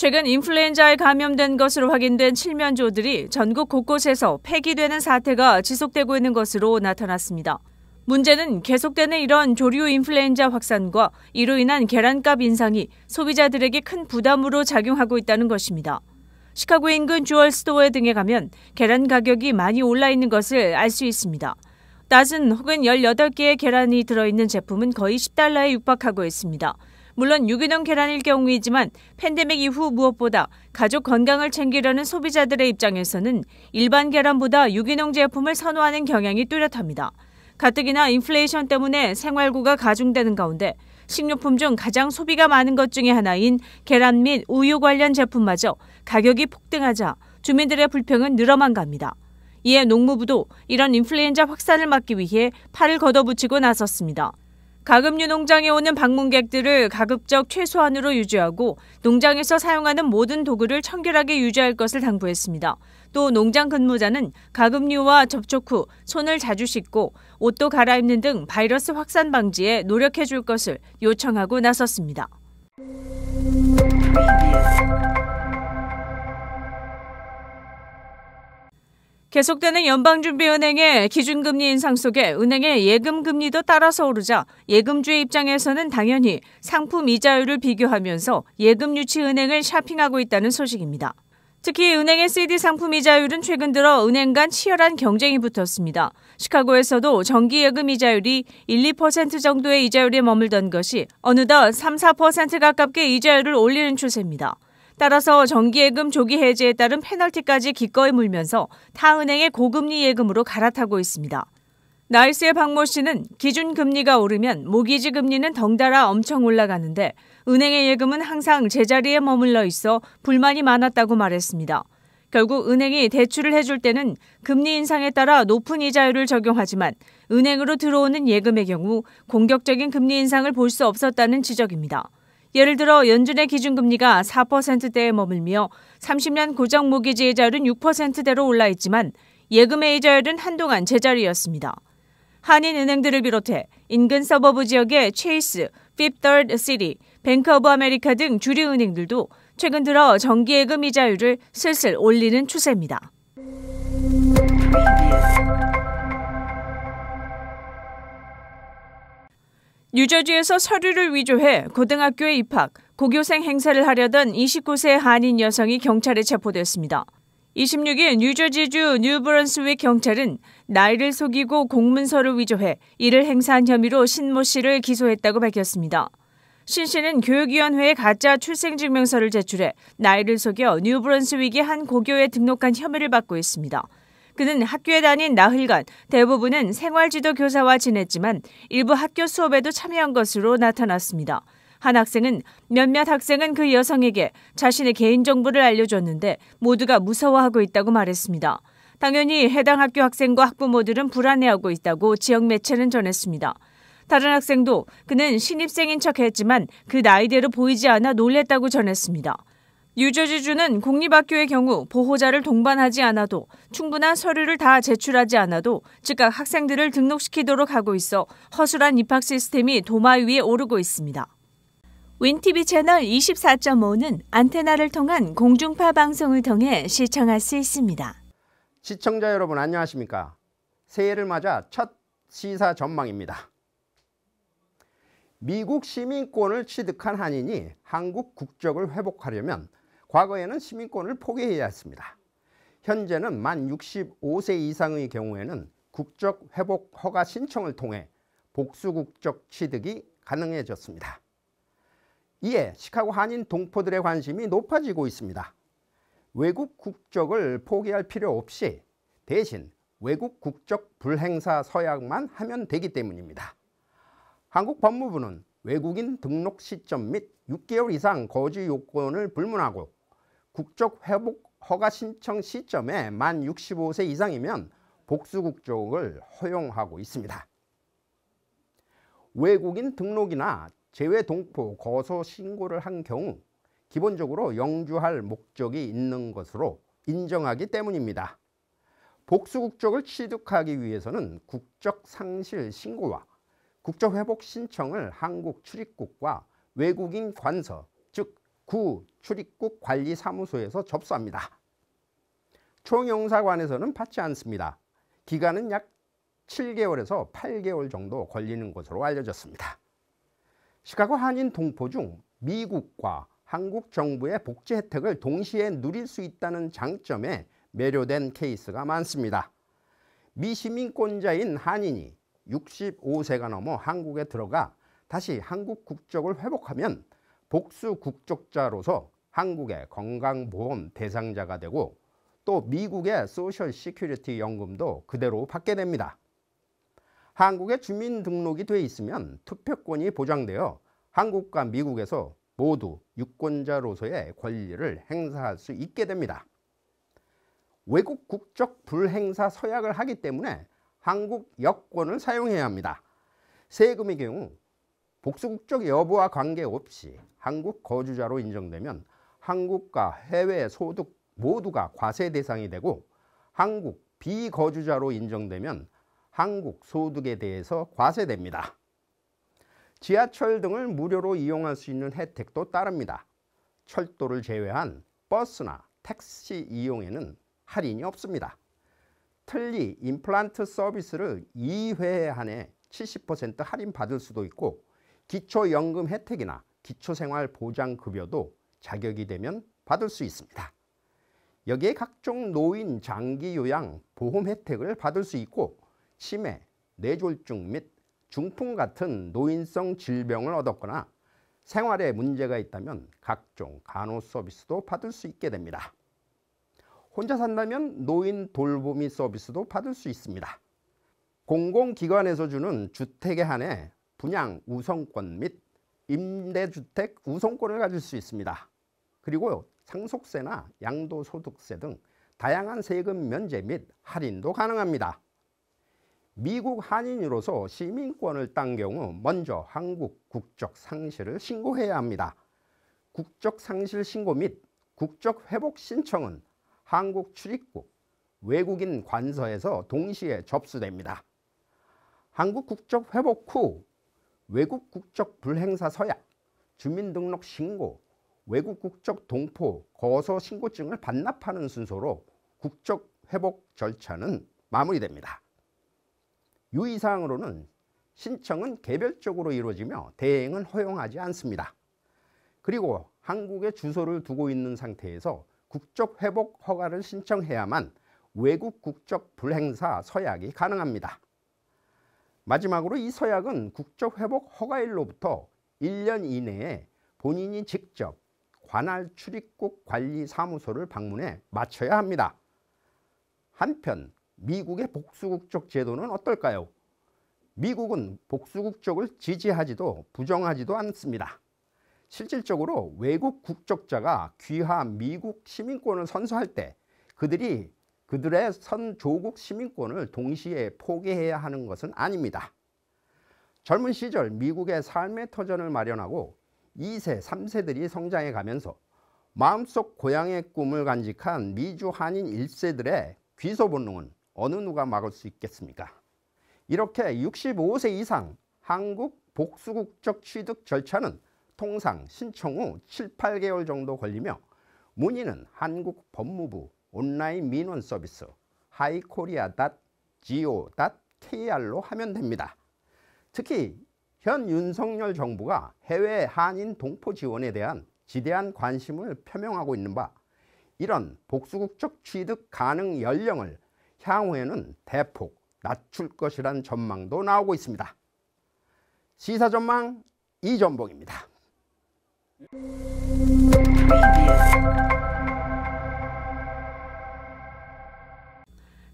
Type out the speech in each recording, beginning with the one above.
최근 인플루엔자에 감염된 것으로 확인된 칠면조들이 전국 곳곳에서 폐기되는 사태가 지속되고 있는 것으로 나타났습니다. 문제는 계속되는 이런 조류 인플루엔자 확산과 이로 인한 계란값 인상이 소비자들에게 큰 부담으로 작용하고 있다는 것입니다. 시카고 인근 주얼스토어 등에 가면 계란 가격이 많이 올라 있는 것을 알 수 있습니다. 다즌 혹은 18개의 계란이 들어있는 제품은 거의 $10에 육박하고 있습니다. 물론 유기농 계란일 경우이지만 팬데믹 이후 무엇보다 가족 건강을 챙기려는 소비자들의 입장에서는 일반 계란보다 유기농 제품을 선호하는 경향이 뚜렷합니다. 가뜩이나 인플레이션 때문에 생활고가 가중되는 가운데 식료품 중 가장 소비가 많은 것 중에 하나인 계란 및 우유 관련 제품마저 가격이 폭등하자 주민들의 불평은 늘어만 갑니다. 이에 농무부도 이런 인플루엔자 확산을 막기 위해 팔을 걷어붙이고 나섰습니다. 가금류 농장에 오는 방문객들을 가급적 최소한으로 유지하고 농장에서 사용하는 모든 도구를 청결하게 유지할 것을 당부했습니다. 또 농장 근무자는 가금류와 접촉 후 손을 자주 씻고 옷도 갈아입는 등 바이러스 확산 방지에 노력해 줄 것을 요청하고 나섰습니다. 계속되는 연방준비은행의 기준금리 인상 속에 은행의 예금금리도 따라서 오르자 예금주의 입장에서는 당연히 상품 이자율을 비교하면서 예금유치은행을 샤핑하고 있다는 소식입니다. 특히 은행의 CD 상품 이자율은 최근 들어 은행 간 치열한 경쟁이 붙었습니다. 시카고에서도 정기예금 이자율이 1~2% 정도의 이자율에 머물던 것이 어느덧 3~4% 가깝게 이자율을 올리는 추세입니다. 따라서 정기예금 조기 해지에 따른 페널티까지 기꺼이 물면서 타 은행의 고금리 예금으로 갈아타고 있습니다. 나이스의 박모 씨는 기준금리가 오르면 모기지 금리는 덩달아 엄청 올라가는데 은행의 예금은 항상 제자리에 머물러 있어 불만이 많았다고 말했습니다. 결국 은행이 대출을 해줄 때는 금리 인상에 따라 높은 이자율을 적용하지만 은행으로 들어오는 예금의 경우 공격적인 금리 인상을 볼 수 없었다는 지적입니다. 예를 들어 연준의 기준금리가 4%대에 머물며 30년 고정 모기지 이자율은 6%대로 올라 있지만 예금의 이자율은 한동안 제자리였습니다. 한인은행들을 비롯해 인근 서버브 지역의 체이스, Fifth Third City, 뱅크 오브 아메리카 등 주류 은행들도 최근 들어 정기예금 이자율을 슬슬 올리는 추세입니다. 뉴저지에서 서류를 위조해 고등학교에 입학, 고교생 행세를 하려던 29세 한인 여성이 경찰에 체포됐습니다. 26일 뉴저지주 뉴브런스윅 경찰은 나이를 속이고 공문서를 위조해 이를 행사한 혐의로 신모 씨를 기소했다고 밝혔습니다. 신 씨는 교육위원회에 가짜 출생증명서를 제출해 나이를 속여 뉴브런스윅의 한 고교에 등록한 혐의를 받고 있습니다. 그는 학교에 다닌 나흘간 대부분은 생활지도 교사와 지냈지만 일부 학교 수업에도 참여한 것으로 나타났습니다. 한 학생은 몇몇 학생은 그 여성에게 자신의 개인정보를 알려줬는데 모두가 무서워하고 있다고 말했습니다. 당연히 해당 학교 학생과 학부모들은 불안해하고 있다고 지역 매체는 전했습니다. 다른 학생도 그는 신입생인 척했지만 그 나이대로 보이지 않아 놀랬다고 전했습니다. 뉴저지주는 공립학교의 경우 보호자를 동반하지 않아도 충분한 서류를 다 제출하지 않아도 즉각 학생들을 등록시키도록 하고 있어 허술한 입학 시스템이 도마 위에 오르고 있습니다. 윈TV 채널 24.5는 안테나를 통한 공중파 방송을 통해 시청할 수 있습니다. 시청자 여러분 안녕하십니까? 새해를 맞아 첫 시사 전망입니다. 미국 시민권을 취득한 한인이 한국 국적을 회복하려면 과거에는 시민권을 포기해야 했습니다. 현재는 만 65세 이상의 경우에는 국적 회복 허가 신청을 통해 복수 국적 취득이 가능해졌습니다. 이에 시카고 한인 동포들의 관심이 높아지고 있습니다. 외국 국적을 포기할 필요 없이 대신 외국 국적 불행사 서약만 하면 되기 때문입니다. 한국 법무부는 외국인 등록 시점 및 6개월 이상 거주 요건을 불문하고 국적 회복 허가 신청 시점에 만 65세 이상이면 복수 국적을 허용하고 있습니다. 외국인 등록이나 재외 동포 거소 신고를 한 경우 기본적으로 영주할 목적이 있는 것으로 인정하기 때문입니다. 복수 국적을 취득하기 위해서는 국적 상실 신고와 국적 회복 신청을 한국 출입국과 외국인 관서, 즉 구 출입국 관리사무소에서 접수합니다. 총영사관에서는 받지 않습니다. 기간은 약 7개월에서 8개월 정도 걸리는 것으로 알려졌습니다. 시카고 한인 동포 중 미국과 한국 정부의 복지 혜택을 동시에 누릴 수 있다는 장점에 매료된 케이스가 많습니다. 미시민권자인 한인이 65세가 넘어 한국에 들어가 다시 한국 국적을 회복하면 복수 국적자로서 한국의 건강보험 대상자가 되고 또 미국의 소셜 시큐리티 연금도 그대로 받게 됩니다. 한국에 주민등록이 돼 있으면 투표권이 보장되어 한국과 미국에서 모두 유권자로서의 권리를 행사할 수 있게 됩니다. 외국 국적 불행사 서약을 하기 때문에 한국 여권을 사용해야 합니다. 세금의 경우 복수국적 여부와 관계없이 한국 거주자로 인정되면 한국과 해외 소득 모두가 과세 대상이 되고 한국 비거주자로 인정되면 한국 소득에 대해서 과세됩니다. 지하철 등을 무료로 이용할 수 있는 혜택도 따릅니다. 철도를 제외한 버스나 택시 이용에는 할인이 없습니다. 틀니 임플란트 서비스를 2회 안에 70% 할인 받을 수도 있고 기초연금 혜택이나 기초생활보장급여도 자격이 되면 받을 수 있습니다. 여기에 각종 노인 장기요양 보험 혜택을 받을 수 있고 치매, 뇌졸중 및 중풍 같은 노인성 질병을 얻었거나 생활에 문제가 있다면 각종 간호 서비스도 받을 수 있게 됩니다. 혼자 산다면 노인 돌보미 서비스도 받을 수 있습니다. 공공기관에서 주는 주택에 한해 분양 우선권 및 임대주택 우선권을 가질 수 있습니다. 그리고 상속세나 양도소득세 등 다양한 세금 면제 및 할인도 가능합니다. 미국 한인으로서 시민권을 딴 경우 먼저 한국 국적 상실을 신고해야 합니다. 국적 상실 신고 및 국적 회복 신청은 한국 출입국 외국인 관서에서 동시에 접수됩니다. 한국 국적 회복 후 외국 국적 불행사 서약, 주민등록 신고, 외국 국적 동포 거소 신고증을 반납하는 순서로 국적 회복 절차는 마무리됩니다. 유의사항으로는 신청은 개별적으로 이루어지며 대행은 허용하지 않습니다. 그리고 한국에 주소를 두고 있는 상태에서 국적 회복 허가를 신청해야만 외국 국적 불행사 서약이 가능합니다. 마지막으로 이 서약은 국적 회복 허가일로부터 1년 이내에 본인이 직접 관할 출입국 관리사무소를 방문해 마쳐야 합니다. 한편 미국의 복수국적 제도는 어떨까요? 미국은 복수국적을 지지하지도 부정하지도 않습니다. 실질적으로 외국 국적자가 귀화 미국 시민권을 선서할 때 그들의 선조국 시민권을 동시에 포기해야 하는 것은 아닙니다. 젊은 시절 미국의 삶의 터전을 마련하고 2세, 3세들이 성장해 가면서 마음속 고향의 꿈을 간직한 미주 한인 1세들의 귀소 본능은 어느 누가 막을 수 있겠습니까? 이렇게 65세 이상 한국 복수국적 취득 절차는 통상 신청 후 7, 8개월 정도 걸리며 문의는 한국 법무부 온라인 민원 서비스 hicorea.go.kr로 하면 됩니다. 특히 현 윤석열 정부가 해외 한인 동포 지원에 대한 지대한 관심을 표명하고 있는 바 이런 복수국적 취득 가능 연령을 향후에는 대폭 낮출 것이란 전망도 나오고 있습니다. 시사전망 이전봉입니다.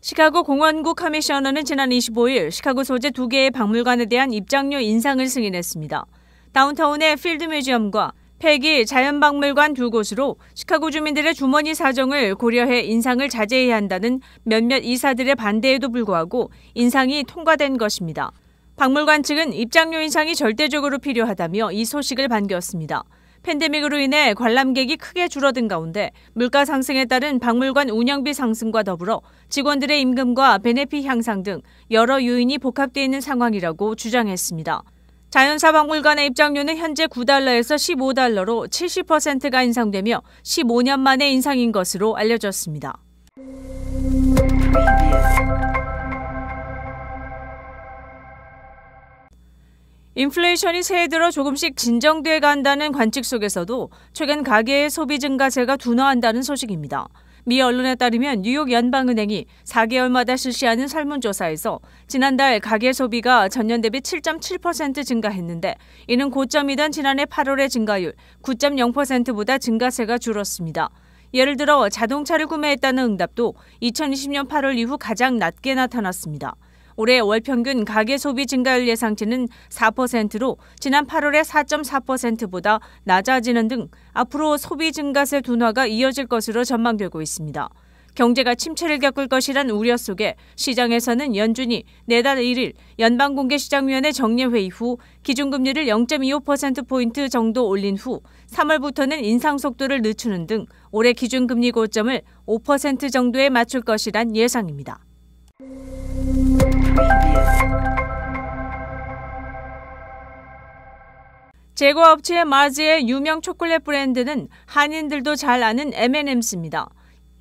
시카고 공원구 커미셔너는 지난 25일 시카고 소재 2개의 박물관에 대한 입장료 인상을 승인했습니다. 다운타운의 필드 뮤지엄과 폐기 자연박물관 2곳으로 시카고 주민들의 주머니 사정을 고려해 인상을 자제해야 한다는 몇몇 이사들의 반대에도 불구하고 인상이 통과된 것입니다. 박물관 측은 입장료 인상이 절대적으로 필요하다며 이 소식을 반겼습니다. 팬데믹으로 인해 관람객이 크게 줄어든 가운데 물가 상승에 따른 박물관 운영비 상승과 더불어 직원들의 임금과 베네핏 향상 등 여러 요인이 복합되어 있는 상황이라고 주장했습니다. 자연사 박물관의 입장료는 현재 9달러에서 15달러로 70%가 인상되며 15년 만의 인상인 것으로 알려졌습니다. 인플레이션이 새해 들어 조금씩 진정돼 간다는 관측 속에서도 최근 가계의 소비 증가세가 둔화한다는 소식입니다. 미 언론에 따르면 뉴욕 연방은행이 4개월마다 실시하는 설문조사에서 지난달 가계 소비가 전년 대비 7.7% 증가했는데 이는 고점이던 지난해 8월의 증가율 9.0%보다 증가세가 줄었습니다. 예를 들어 자동차를 구매했다는 응답도 2020년 8월 이후 가장 낮게 나타났습니다. 올해 월 평균 가계 소비 증가율 예상치는 4%로 지난 8월의 4.4%보다 낮아지는 등 앞으로 소비 증가세 둔화가 이어질 것으로 전망되고 있습니다. 경제가 침체를 겪을 것이란 우려 속에 시장에서는 연준이 내달 1일 연방공개시장위원회 정례회의 후 기준금리를 0.25%포인트 정도 올린 후 3월부터는 인상 속도를 늦추는 등 올해 기준금리 고점을 5% 정도에 맞출 것이란 예상입니다. 제과업체 마즈의 유명 초콜릿 브랜드는 한인들도 잘 아는 M&Ms입니다.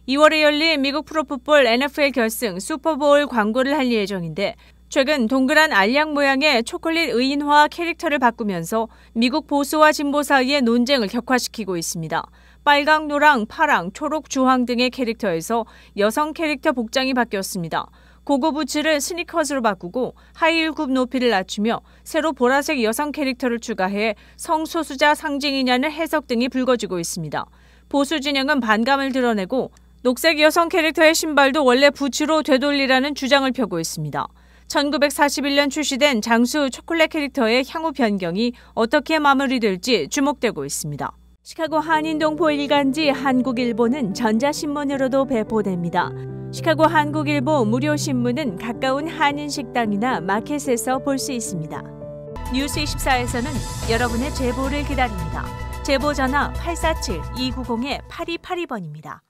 2월에 열린 미국 프로풋볼 NFL 결승 슈퍼볼 광고를 할 예정인데 최근 동그란 알약 모양의 초콜릿 의인화 캐릭터를 바꾸면서 미국 보수와 진보 사이의 논쟁을 격화시키고 있습니다. 빨강, 노랑, 파랑, 초록, 주황 등의 캐릭터에서 여성 캐릭터 복장이 바뀌었습니다. 고급 부츠를 스니커즈로 바꾸고 하이힐 굽 높이를 낮추며 새로 보라색 여성 캐릭터를 추가해 성소수자 상징이냐는 해석 등이 불거지고 있습니다. 보수 진영은 반감을 드러내고 녹색 여성 캐릭터의 신발도 원래 부츠로 되돌리라는 주장을 펴고 있습니다. 1941년 출시된 장수 초콜릿 캐릭터의 향후 변경이 어떻게 마무리될지 주목되고 있습니다. 시카고 한인동포 일간지 한국일보는 전자신문으로도 배포됩니다. 시카고 한국일보 무료신문은 가까운 한인식당이나 마켓에서 볼 수 있습니다. 뉴스24에서는 여러분의 제보를 기다립니다. 제보 전화 847-290-8282번입니다.